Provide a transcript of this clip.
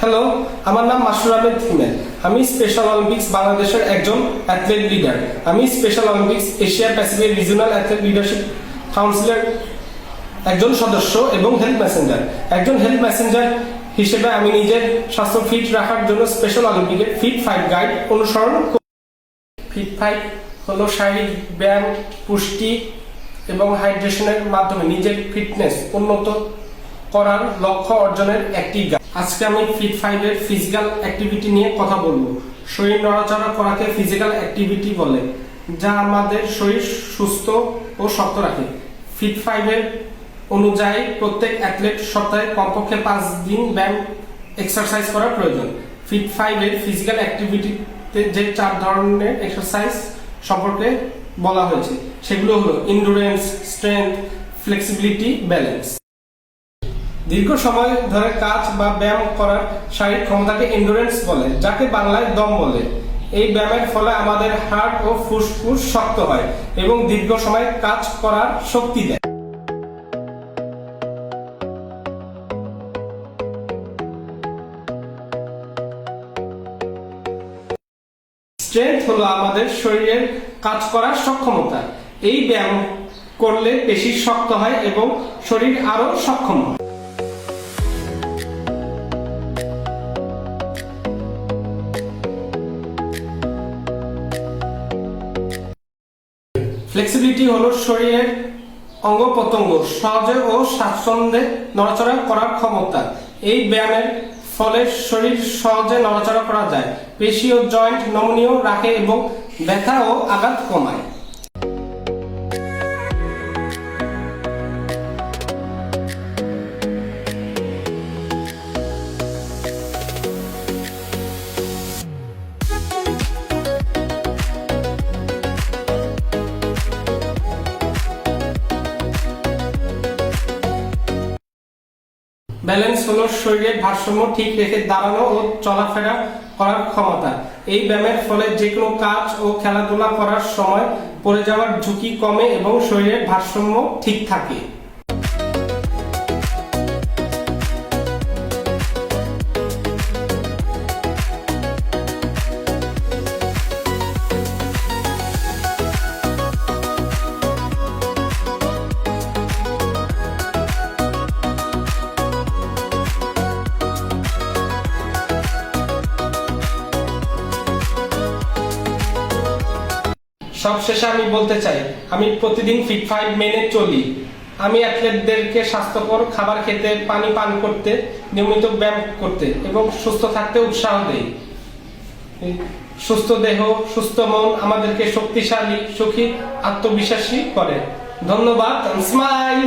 Hello, আমার নাম মাসুর আহমেদ হিমেল। আমি স্পেশাল অলিম্পিক্স বাংলাদেশের একজন অ্যাথলেট লিডার। আমি special Olympics Asia Pacific regional athlete leadership কাউন্সিলের একজন সদস্য এবং হেলথ মেসেঞ্জার। একজন হেলথ মেসেঞ্জার হিসেবে আমি নিজের স্বাস্থ্য ফিট রাখার জন্য স্পেশাল অলিম্পিকের ফিট ফাইট গাইড অনুসরণ করি। ফিট ফাইট হলো শারীরিক ব্যায়াম, পুষ্টি এবং হাইড্রেশনের মাধ্যমে নিজের ফিটনেস উন্নত করার লক্ষ্য অর্জনের একটি গাইড। আজকে আমি ফিট ফাইভের ফিজিক্যাল অ্যাক্টিভিটি নিয়ে কথা বলবো। শরীর নড়াচড়া করাকে ফিজিক্যাল অ্যাক্টিভিটি বলে, যা আমাদের শরীর সুস্থ ও শক্ত রাখে। ফিট ফাইভের অনুযায়ী প্রত্যেক অ্যাথলেট সপ্তাহে কমপক্ষে 5 দিন ব্যায়াম এক্সারসাইজ করা প্রয়োজন। ফিট ফাইভের ফিজিক্যাল অ্যাক্টিভিটিতে যে 4 ধরনের এক্সারসাইজ সম্পর্কে বলা হয়েছে সেগুলো হলো এন্ডুরেন্স, স্ট্রেংথ, ফ্লেক্সিবিলিটি, ব্যালেন্স। দীর্ঘ সময় ধরে কাজ বা ব্যায়াম করার শারীরিক ক্ষমতাকে এন্ডুরেন্স বলে, যাকে বাংলায় দম বলে। এই ব্যায়ামের ফলে আমাদের হার্ট ও ফুসফুস শক্ত হয় এবং দীর্ঘ সময় কাজ করার শক্তি দেয়। স্ট্রেংথ হলো আমাদের শরীরের কাজ করার সক্ষমতা। এই ব্যায়াম করলে পেশি শক্ত হয় এবং শরীর আরো সক্ষম হয়। ফ্লেক্সিবিলিটি হলো শরীরের অঙ্গ প্রত্যঙ্গ সহজে ও স্বাচ্ছন্দ্যে নড়াচড়া করার ক্ষমতা। এই ব্যায়ামের ফলে শরীর সহজে নড়াচড়া করা যায়, পেশি ও জয়েন্ট নমনীয় রাখে এবং ব্যথা ও আঘাত কমায়। ব্যালেন্স হলো শরীরের ভারসাম্য ঠিক রেখে দাঁড়ানো ও চলাফেরা করার ক্ষমতা। এই ব্যায়ামের ফলে যে কোনো কাজ ও খেলাধুলা করার সময় পড়ে যাওয়ার ঝুঁকি কমে এবং শরীরের ভারসাম্য ঠিক থাকে। সবশেষে আমি বলতে চাই, আমি প্রতিদিন ফিট ফাইভ মেনে চলি। আমি অ্যাথলেটদেরকে স্বাস্থ্যকর খাবার খেতে, পানি পান করতে, নিয়মিত ব্যায়াম করতে এবং সুস্থ থাকতে উৎসাহ দেই। সুস্থ দেহ, সুস্থ মন আমাদেরকে শক্তিশালী, সুখী, আত্মবিশ্বাসী করে। ধন্যবাদ। স্মাইল।